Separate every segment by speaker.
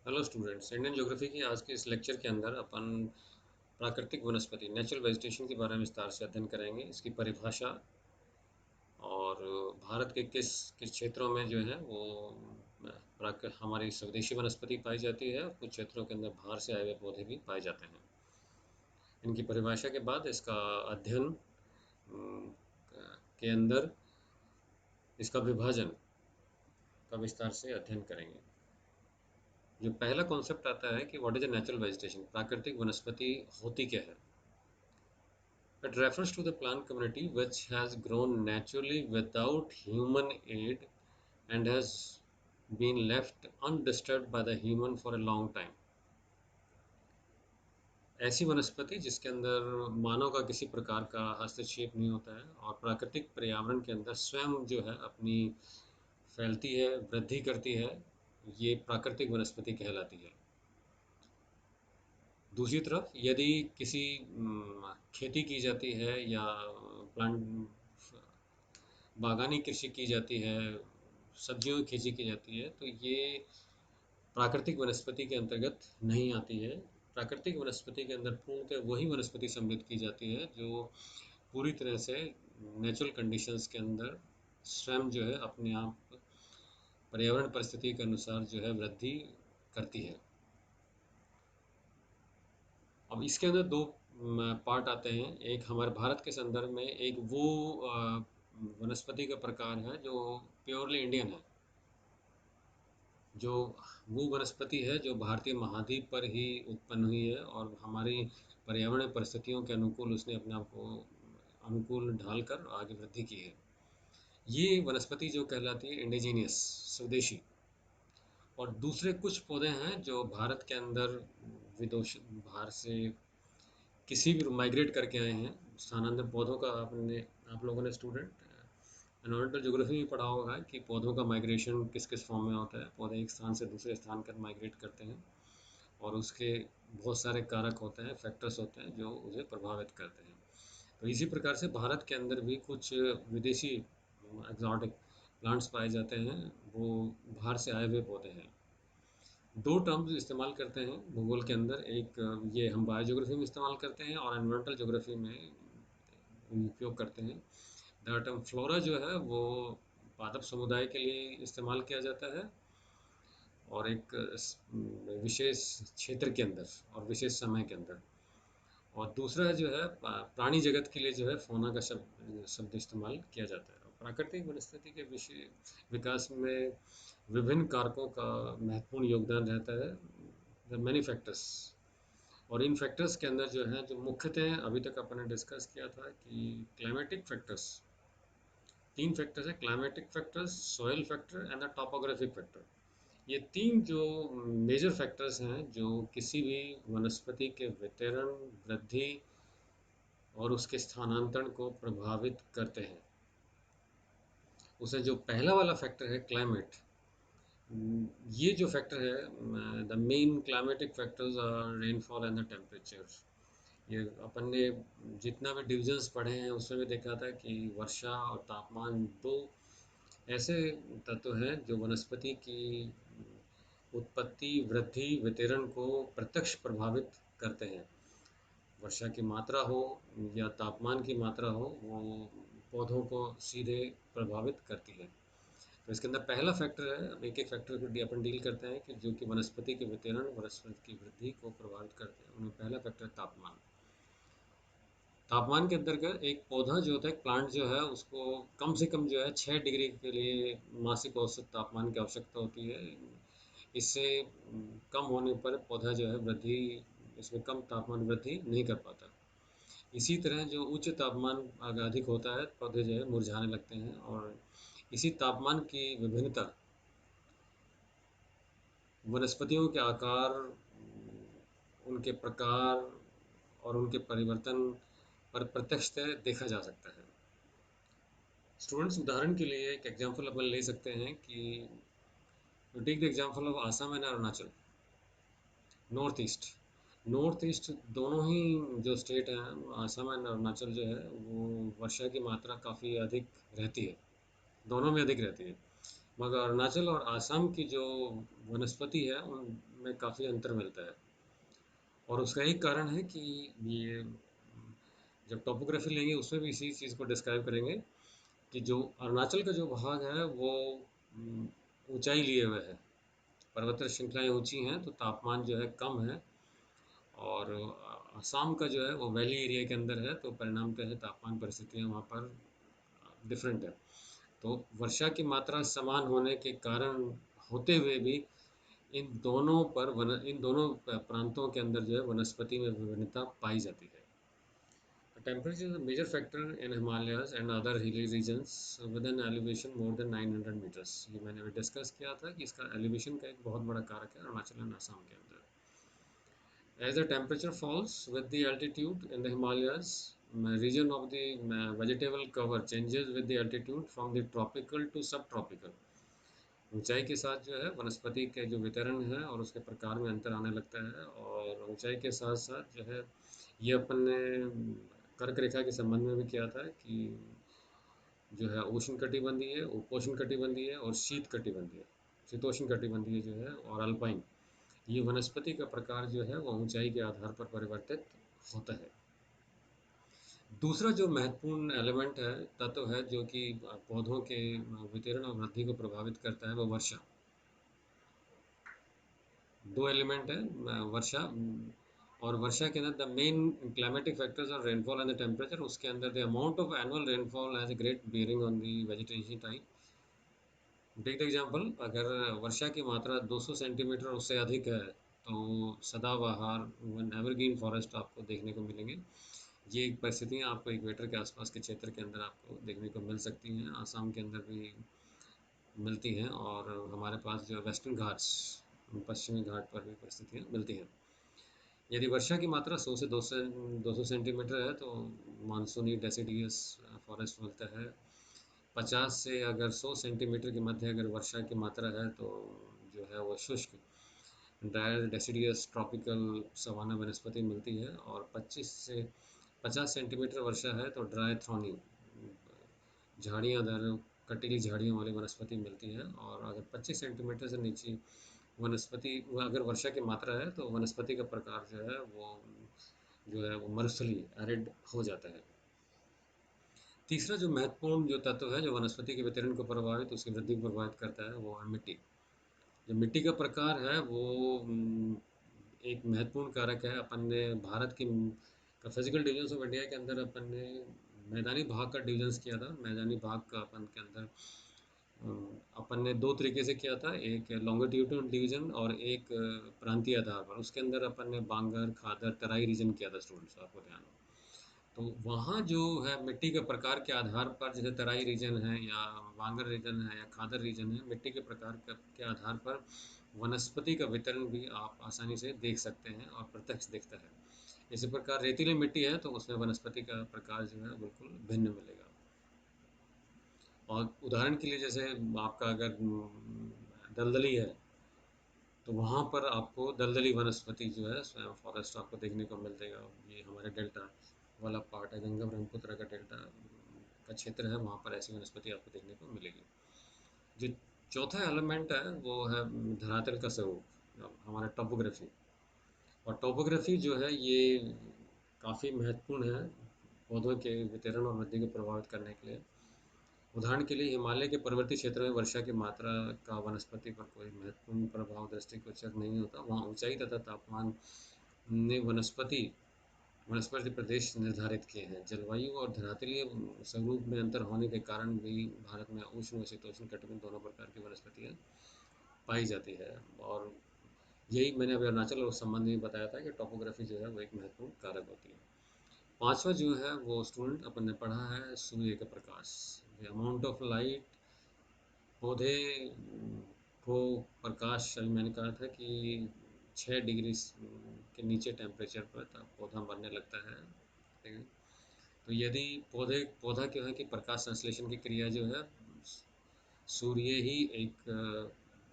Speaker 1: Hello students, Indian geography की आज के इस लेक्चर के अंदर अपन प्राकृतिक वनस्पति नेचुरल वेजिटेशन के बारे में विस्तार से अध्ययन करेंगे। इसकी परिभाषा और भारत के किस किस क्षेत्रों में जो है वो हमारी स्वदेशी वनस्पति पाई जाती है और कुछ क्षेत्रों के अंदर बाहर से आए हुए पौधे भी पाए जाते हैं। इनकी परिभाषा के बाद इसका अध्ययन के अंदर इसका विभाजन का विस्तार से अध्ययन करेंगे। जो पहला कॉन्सेप्ट आता है कि what is a natural vegetation, प्राकृतिक वनस्पति होती क्या है। It refers to the plant community which has grown naturally without human aid and has been left undisturbed by the human for a long time. ऐसी वनस्पति जिसके अंदर मानव का किसी प्रकार का हस्तक्षेप नहीं होता है और प्राकृतिक पर्यावरण के अंदर स्वयं जो है अपनी फैलती है, वृद्धि करती है, ये प्राकृतिक वनस्पति कहलाती है। दूसरी तरफ यदि किसी खेती की जाती है या प्लांट बागानी कृषि की जाती है, सब्जियों की खेती की जाती है, तो ये प्राकृतिक वनस्पति के अंतर्गत नहीं आती है। प्राकृतिक वनस्पति के अंदर पूर्णतः वही वनस्पति सम्मिलित की जाती है जो पूरी तरह से नेचुरल कंडीशंस के अंदर स्वयं जो है अपने आप पर्यावरण परिस्थिति के अनुसार जो है वृद्धि करती है। अब इसके अंदर दो पार्ट आते हैं। एक हमारे भारत के संदर्भ में एक वो वनस्पति का प्रकार है जो प्योरली इंडियन है, जो वो वनस्पति है जो भारतीय महाद्वीप पर ही उत्पन्न हुई है और हमारी पर्यावरण परिस्थितियों के अनुकूल उसने अपने आप को अनुकूल ढालकर आगे वृद्धि की है। ये वनस्पति जो कहलाती है इंडिजीनियस, स्वदेशी। और दूसरे कुछ पौधे हैं जो भारत के अंदर विदोष बाहर से किसी भी माइग्रेट करके आए हैं। स्थानांतरण पौधों का आपने आप लोगों ने स्टूडेंट एनवायरमेंटल ज्योग्राफी में पढ़ा होगा कि पौधों का माइग्रेशन किस किस फॉर्म में होता है। पौधे एक स्थान से दूसरे स्थान पर माइग्रेट करते हैं और उसके बहुत सारे कारक होते हैं, फैक्टर्स होते हैं जो उसे प्रभावित करते हैं। तो इसी प्रकार से भारत के अंदर भी कुछ विदेशी एक्जॉटिक प्लांट्स पाए जाते हैं, वो बाहर से आए हुए पौधे हैं। दो टर्म्स इस्तेमाल करते हैं भूगोल के अंदर, एक ये हम बायोज्योग्राफी में इस्तेमाल करते हैं और एनवायरमेंटल ज्योग्राफी में उपयोग करते हैं। द टर्म फ्लोरा जो है वो पादप समुदाय के लिए इस्तेमाल किया जाता है और एक विशेष क्षेत्र के अंदर और विशेष समय के अंदर। और दूसरा जो है प्राणी जगत के लिए जो है फोना का शब्द शब्द इस्तेमाल किया जाता है। प्राकृतिक वनस्पति के विषय विकास में विभिन्न कारकों का महत्वपूर्ण योगदान रहता है, द मैनी फैक्टर्स। और इन फैक्टर्स के अंदर जो है जो मुख्यतः अभी तक अपन ने डिस्कस किया था कि क्लाइमेटिक फैक्टर्स, तीन फैक्टर्स है, climatic factors, soil factor and the topographic factor. ये तीन जो मेजर फैक्टर्स हैं जो किसी भी वनस्पति के वितरण, वृद्धि और उसके स्थानांतरण को प्रभावित करते हैं। उसे जो पहला वाला फैक्टर है क्लाइमेट, ये जो फैक्टर है, the main climatic factors are rainfall and the temperature. ये अपन ने जितना भी डिविजन्स पढ़े हैं उसमें भी देखा था कि वर्षा और तापमान दो ऐसे तत्व हैं जो वनस्पति की उत्पत्ति, वृद्धि, वितरण को प्रत्यक्ष प्रभावित करते हैं। वर्षा की मात्रा हो या तापमान की मात्रा हो, वो पौधों को सीधे प्रभावित करती है। तो इसके अंदर पहला फैक्टर है, अब एक एक फैक्टर को अपन डील करते हैं कि जो कि वनस्पति के वितरण, वनस्पति की वृद्धि को प्रभावित करते हैं। उनमें पहला फैक्टर तापमान। तापमान के अंतर्गत एक पौधा जो होता है, एक प्लांट जो है, उसको कम से कम जो है 6 डिग्री के लिए मासिक औसत तापमान की आवश्यकता होती है। इससे कम होने पर पौधा जो है वृद्धि, इसमें कम तापमान वृद्धि नहीं कर पाता। इसी तरह जो उच्च तापमान अगर अधिक होता है, पौधे जो है मुरझाने लगते हैं। और इसी तापमान की विभिन्नता वनस्पतियों के आकार, उनके प्रकार और उनके परिवर्तन पर प्रत्यक्षतः देखा जा सकता है। स्टूडेंट्स, उदाहरण के लिए एक एग्जांपल अपन ले सकते हैं कि you take the example of Assam and Arunachal, north east. North east दोनों ही जो स्टेट हैं, आसाम एंड अरुणाचल जो है, वो वर्षा की मात्रा काफ़ी अधिक रहती है, दोनों में अधिक रहती है। मगर अरुणाचल और आसाम की जो वनस्पति है उनमें काफ़ी अंतर मिलता है। और उसका एक कारण है कि ये जब टोपोग्राफी लेंगे उसमें भी इसी चीज़ को डिस्क्राइब करेंगे कि जो अरुणाचल का जो भाग है वो उम, ऊंचाई लिए हुए है। पर्वत श्रृंखलाएं ऊंची हैं तो तापमान जो है कम है। और असम का जो है वो वैली एरिया के अंदर है तो परिणामतः है तापमान परिस्थितियाँ वहाँ पर डिफरेंट है। तो वर्षा की मात्रा समान होने के कारण होते हुए भी इन दोनों प्रांतों के अंदर जो है वनस्पति में विभिन्नता पाई जाती है। Temperature is a major factor in Himalayas and other hilly regions with an elevation more than 900 meters। ये मैंने अभी डिस्कस किया था कि इसका एलिवेशन का एक बहुत बड़ा कारक है अरुणाचल एंड असम के अंदर। As the temperature falls with the altitude in the Himalayas, region of the vegetable cover changes with the altitude from the tropical to subtropical। ऊंचाई के साथ जो है वनस्पति के जो वितरण है और उसके प्रकार में अंतर आने लगता है। और ऊंचाई के साथ साथ जो है ये अपन ने कर्क रेखा के संबंध में भी किया था कि जो है उष्ण कटिबंधीय, उपोष्ण कटिबंधीय और शीत कटिबंधीय, शीतोष्ण कटिबंधीय जो है और अल्पाइन, ये वनस्पति का प्रकार जो है वो ऊंचाई के आधार पर परिवर्तित होता है। दूसरा जो महत्वपूर्ण एलिमेंट है, तत्व है जो कि पौधों के वितरण और वृद्धि को प्रभावित करता है वो वर्षा। दो एलिमेंट है वर्षा और वर्षा के अंदर द मेन क्लाइमेटिक फैक्टर्स और रेनफॉल एंड द टेम्परेचर। उसके अंदर the amount of annual rainfall has a great bearing on the vegetation type. Take the example, अगर वर्षा की मात्रा 200 सेंटीमीटर उससे अधिक है तो सदाबहार एवरग्रीन फॉरेस्ट आपको देखने को मिलेंगे। ये परिस्थितियाँ आपको इक्वेटर के आसपास के क्षेत्र के अंदर आपको देखने को मिल सकती हैं, आसाम के अंदर भी मिलती हैं। और हमारे पास जो वेस्टर्न घाट्स, पश्चिमी घाट पर भी परिस्थितियाँ मिलती हैं। यदि वर्षा की मात्रा 100 से 200 सेंटीमीटर है तो मानसूनी डेसिडियस फॉरेस्ट मिलता है। 50 से अगर 100 सेंटीमीटर के मध्य अगर वर्षा की मात्रा है तो जो है वो शुष्क ड्राई डेसिडियस ट्रॉपिकल सवाना वनस्पति मिलती है। और 25 से 50 सेंटीमीटर वर्षा है तो ड्राई थ्रॉनी झाड़ियाँ कटीली झाड़ियों वाली वनस्पति मिलती है। और अगर 25 सेंटीमीटर से नीचे वनस्पति अगर वर्षा की मात्रा है तो वनस्पति का प्रकार जो है वो मरुस्थलीय एरिड हो जाता है। तीसरा जो महत्वपूर्ण जो तत्व है जो वनस्पति के वितरण को प्रभावित उसकी वृद्धि को प्रभावित करता है वो है मिट्टी। जो मिट्टी का प्रकार है वो एक महत्वपूर्ण कारक है। अपन ने भारत की का फिजिकल डिवीजन ऑफ इंडिया के अंदर अपन ने मैदानी भाग का डिवीजन किया था। मैदानी भाग का अपन के अंदर अपन ने दो तरीके से किया था, एक लॉन्गिट्यूडनल डिवीजन और एक प्रांतीय आधार पर। उसके अंदर अपन ने बांगर, खादर, तराई रीजन किया था स्टूडेंट्स, आपको ध्यान हो तो। वहाँ जो है मिट्टी के प्रकार के आधार पर, जैसे तराई रीजन है या बांगर रीजन है या खादर रीजन है, मिट्टी के प्रकार के आधार पर वनस्पति का वितरण भी आप आसानी से देख सकते हैं और प्रत्यक्ष दिखता है। इसी प्रकार रेतीली मिट्टी है तो उसमें वनस्पति का प्रकार जो है बिल्कुल भिन्न मिलेगा। और उदाहरण के लिए जैसे आपका अगर दलदली है तो वहाँ पर आपको दलदली वनस्पति जो है स्वयं फॉरेस्ट आपको देखने को मिल जाएगा। ये हमारे डेल्टा वाला पार्ट है, गंगा ब्रह्मपुत्र का डेल्टा का क्षेत्र है, वहाँ पर ऐसी वनस्पति आपको देखने को मिलेगी। जो चौथा एलिमेंट है वो है धरातल का स्वरूप, हमारा टोपोग्राफी। और टोपोग्राफी जो है ये काफ़ी महत्वपूर्ण है पौधों के वितरण और वृद्धि को प्रभावित करने के लिए। उदाहरण के लिए हिमालय के पर्वतीय क्षेत्र में वर्षा की मात्रा का वनस्पति पर कोई महत्वपूर्ण प्रभाव दृष्टिगोचर नहीं होता। वहाँ ऊंचाई तथा तापमान ने वनस्पति प्रदेश निर्धारित किए हैं। जलवायु और धरातलीय स्वरूप में अंतर होने के कारण भी भारत में उष्ण व शीतोष्ण कटिबंध दोनों प्रकार की वनस्पतियाँ पाई जाती है। और यही मैंने अभी अरुणाचल और संबंध में बताया था कि टोपोग्राफी जो है वो एक महत्वपूर्ण कारक होती है। पांचवा जो है वो स्टूडेंट अपन ने पढ़ा है सूर्य का प्रकाश, द अमाउंट ऑफ लाइट। पौधे को प्रकाश, अभी मैंने कहा था कि 6 डिग्री के नीचे टेम्परेचर पर तब पौधा मरने लगता है, ठीक है। तो यदि पौधा क्या है कि प्रकाश संश्लेषण की क्रिया जो है, सूर्य ही एक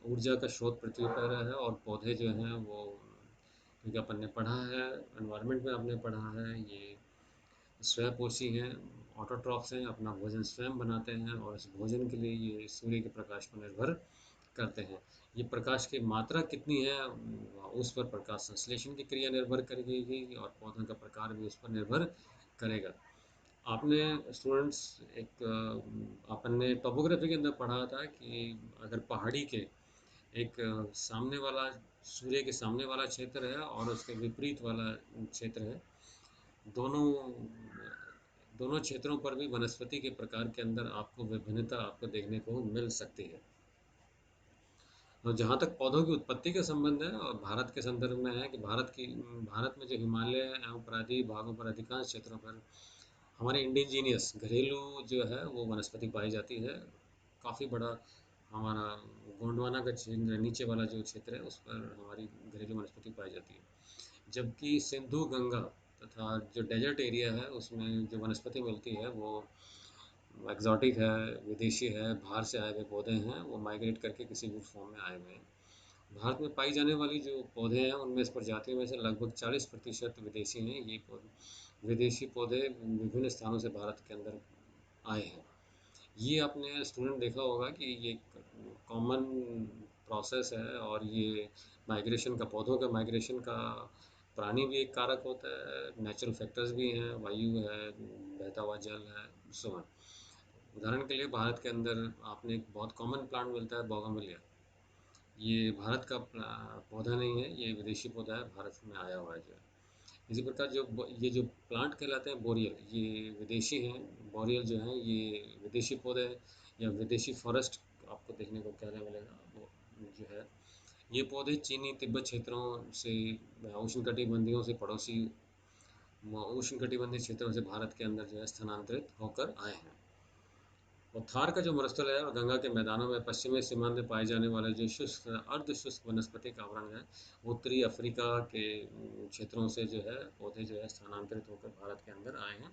Speaker 1: ऊर्जा का स्रोत पृथ्वी पर है। और पौधे जो हैं वो, क्योंकि अपन ने पढ़ा है एनवायरनमेंट में, आपने पढ़ा है ये स्वयंपोषी हैं। ऑटोट्रॉफ्स हैं, अपना भोजन स्वयं बनाते हैं और इस भोजन के लिए ये सूर्य के प्रकाश पर निर्भर करते हैं। ये प्रकाश की मात्रा कितनी है उस पर प्रकाश संश्लेषण की क्रिया निर्भर करेगी और पौधों का प्रकार भी उस पर निर्भर करेगा। आपने स्टूडेंट्स एक अपन ने टोपोग्राफी के अंदर पढ़ा था कि अगर पहाड़ी के एक सामने वाला सूर्य के सामने वाला क्षेत्र है और उसके विपरीत वाला क्षेत्र है, दोनों दोनों क्षेत्रों पर भी वनस्पति के प्रकार के अंदर आपको विभिन्नता आपको देखने को मिल सकती है। और जहाँ तक पौधों की उत्पत्ति का संबंध है और भारत के संदर्भ में है कि भारत में जो हिमालय एवं प्रायद्वीप भागों पर अधिकांश क्षेत्रों पर हमारे इंडिजीनियस घरेलू जो है वो वनस्पति पाई जाती है। काफ़ी बड़ा हमारा गोंडवाना का क्षेत्र नीचे वाला जो क्षेत्र है उस पर हमारी घरेलू वनस्पति पाई जाती है। जबकि सिंधु गंगा तथा जो डेजर्ट एरिया है उसमें जो वनस्पति मिलती है वो एक्जॉटिक है, विदेशी है, बाहर से आए हुए पौधे हैं, वो माइग्रेट करके किसी भी फॉर्म में आए हुए हैं। भारत में पाई जाने वाली जो पौधे हैं उनमें इस प्रजातियों में से लगभग 40% विदेशी हैं। ये विदेशी पौधे विभिन्न स्थानों से भारत के अंदर आए हैं। ये आपने स्टूडेंट देखा होगा कि ये कॉमन प्रोसेस है और ये माइग्रेशन का पौधों का माइग्रेशन का प्राणी भी एक कारक होता है, नेचुरल फैक्टर्स भी हैं, वायु है, बहता हुआ जल है, सो ऑन। उदाहरण के लिए भारत के अंदर आपने एक बहुत कॉमन प्लांट मिलता है बोगनविलिया। ये भारत का पौधा नहीं है, ये विदेशी पौधा है, भारत में आया हुआ है जो है। इसी प्रकार ये जो प्लांट कहलाते हैं बोरियल, ये विदेशी हैं। बोरियल जो हैं ये विदेशी पौधे या विदेशी फॉरेस्ट आपको देखने को क्या मिलेगा वो जो है। ये पौधे चीनी तिब्बत क्षेत्रों से उष्णकटिबंधीयों से पड़ोसी उष्णकटिबंधीय क्षेत्रों से भारत के अंदर जो है स्थानांतरित होकर आए हैं। और थार का जो मरुस्थल है और गंगा के मैदानों में पश्चिमी सीमांत में पाए जाने वाले जो शुष्क अर्ध शुष्क वनस्पतिक आवरण है, उत्तरी अफ्रीका के क्षेत्रों से जो है पौधे जो है स्थानांतरित होकर भारत के अंदर आए हैं।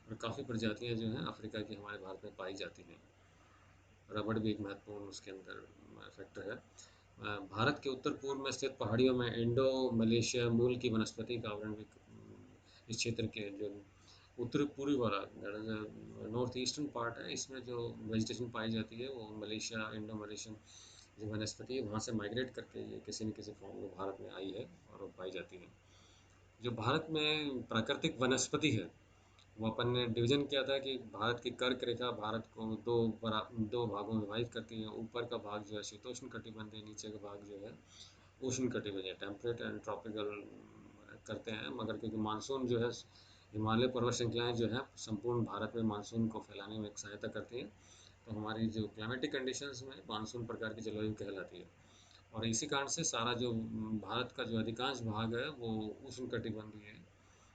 Speaker 1: और काफ़ी प्रजातियां जो हैं अफ्रीका की हमारे भारत में पाई जाती हैं। रबड़ भी एक महत्वपूर्ण उसके अंदर फैक्टर है। भारत के उत्तर पूर्व में स्थित पहाड़ियों में इंडो मलेशिया मूल की वनस्पति का आवरण भी इस क्षेत्र के जो उत्तर पूर्वी वाला नॉर्थ ईस्टर्न पार्ट है, इसमें जो वेजिटेशन पाई जाती है वो मलेशिया इंडो मलेशियन जो वनस्पति है वहाँ से माइग्रेट करके ये किसी न किसी फॉर्म में भारत में आई है और वो पाई जाती है। जो भारत में प्राकृतिक वनस्पति है वो अपन ने डिवीजन किया था कि भारत की कर्क रेखा भारत को दो भागों में विभाजित करती है। ऊपर का भाग जो है शीतोष्ण कटिबंधीय, नीचे का भाग जो है उष्ण कटिबंधीय टेम्परेट एंड ट्रॉपिकल करते हैं। मगर क्योंकि मानसून जो है हिमालय पर्वत श्रृंखलाएं जो है संपूर्ण भारत में मानसून को फैलाने में एक सहायता करती हैं, तो हमारी जो क्लाइमेटिक कंडीशंस में मानसून प्रकार की जलवायु कहलाती है। और इसी कारण से सारा जो भारत का जो अधिकांश भाग है वो उष्ण कटिबंधीय है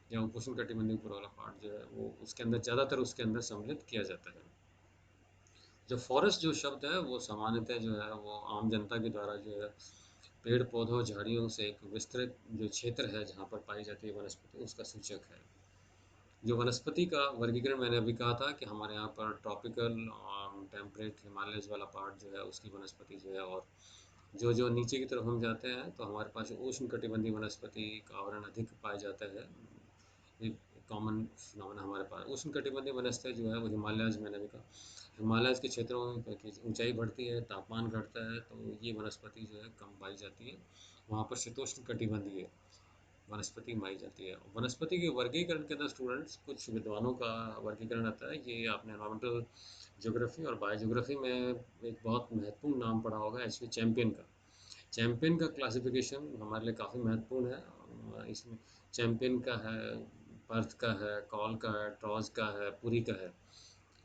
Speaker 1: या उपोष्ण कटिबंधीय ऊपर वाला पार्ट जो है वो उसके अंदर ज़्यादातर उसके अंदर सम्मिलित किया जाता है। जो फॉरेस्ट जो शब्द है वो सामान्यतः जो है वो आम जनता के द्वारा जो है पेड़ पौधों झाड़ियों से एक विस्तृत जो क्षेत्र है जहाँ पर पाई जाती है वनस्पति उसका सूचक है। जो वनस्पति का वर्गीकरण मैंने अभी कहा था कि हमारे यहाँ पर ट्रॉपिकल टेम्परेट हिमालयस वाला पार्ट जो है उसकी वनस्पति जो है, और जो जो नीचे की तरफ हम जाते हैं तो हमारे पास उष्ण कटिबंधीय वनस्पति का आवरण अधिक पाया जाता है। एक कॉमन फिनोमेना हमारे पास उष्ण कटिबंधीय वनस्पति जो है वो हिमालयस, मैंने भी कहा हिमालयस के क्षेत्रों में की ऊंचाई बढ़ती है, तापमान घटता है, तो ये वनस्पति जो है कम पाई जाती है। वहाँ पर शीतोष्ण कटिबंधीय वनस्पति पाई जाती है। वनस्पति के वर्गीकरण के अंदर स्टूडेंट्स कुछ विद्वानों का वर्गीकरण आता है। ये आपने एनवायरमेंटल ज्योग्राफी और बायोज्योग्राफी में एक बहुत महत्वपूर्ण नाम पढ़ा होगा एच.पी. चैंपियन का। चैंपियन का क्लासिफिकेशन हमारे लिए काफ़ी महत्वपूर्ण है। इसमें चैंपियन का है, पर्थ का है, कॉल का है, ट्रॉज का है, पुरी का है,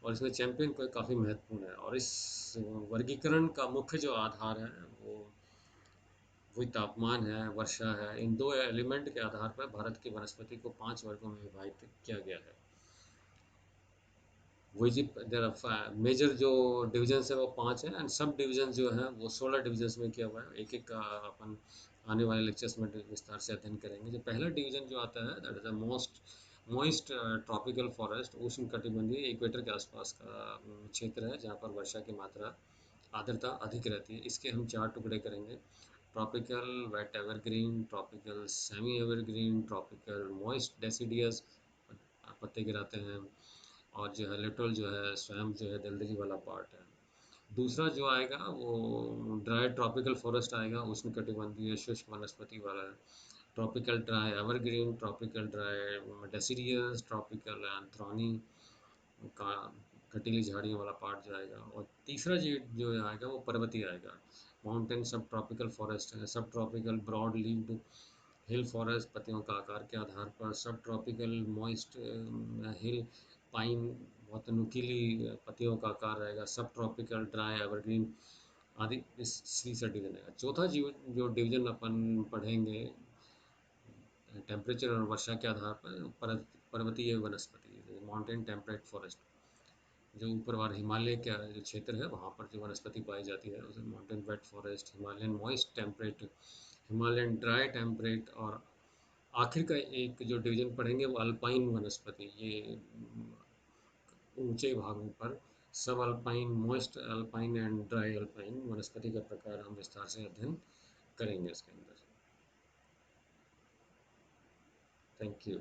Speaker 1: और इसमें चैंपियन को काफ़ी महत्वपूर्ण है। और इस वर्गीकरण का मुख्य जो आधार है वो वही तापमान है, वर्षा है। इन दो एलिमेंट के आधार पर भारत की वनस्पति को 5 वर्गों में विभाजित किया गया है। वही जी देयर आर मेजर जो डिविजन्स है वो 5 हैं एंड सब डिविजन जो है वो 16 डिविजन्स में किया हुआ है। एक-एक का अपन आने वाले लेक्चर्स में विस्तार से अध्ययन करेंगे। जो पहला डिवीजन जो आता है that is the most moist tropical forest, उष्णकटिबंधीय इक्वेटर के आसपास का क्षेत्र है जहाँ पर वर्षा की मात्रा आर्द्रता अधिक रहती है। इसके हम 4 टुकड़े करेंगे। Tropical wet evergreen, tropical semi evergreen, tropical moist deciduous पत्ते गिराते हैं, और जो है लिटरल जो है स्वयं जो है दलदली वाला पार्ट है। दूसरा जो आएगा वो ड्राई ट्रॉपिकल फॉरेस्ट आएगा, उष्णकटिबंधीय शुष्क वनस्पति वाला है। Tropical dry evergreen, tropical dry deciduous, tropical and thorny का कटीली झाड़ियों वाला पार्ट जो आएगा। और तीसरा जो आएगा वो पर्वतीय आएगा। माउंटेन सब ट्रॉपिकल फॉरेस्ट है, सब ट्रॉपिकल ब्रॉड लीव्ड हिल फॉरेस्ट पत्तियों का आकार के आधार पर, सब ट्रॉपिकल मॉइस्ट हिल पाइन बहुत नुकीली पत्तियों का आकार रहेगा, सब ट्रॉपिकल ड्राई एवरग्रीन आदि इस सी से डिवीजन है। चौथा जीव जो डिवीजन अपन पढ़ेंगे टेम्परेचर और वर्षा के आधार पर, पर्वतीय वनस्पति माउंटेन टेम्परेट फॉरेस्ट। जो ऊपर वाला हिमालय का जो क्षेत्र है वहाँ पर जो वनस्पति पाई जाती है उसे mountain wet forest, Himalayan moist temperate, Himalayan dry temperate, और आखिर का एक जो डिवीजन पढ़ेंगे वो अल्पाइन वनस्पति। ये ऊंचे भागों पर सब alpine, most alpine and dry alpine वनस्पति का प्रकार हम विस्तार से अध्ययन करेंगे इसके अंदर। Thank you.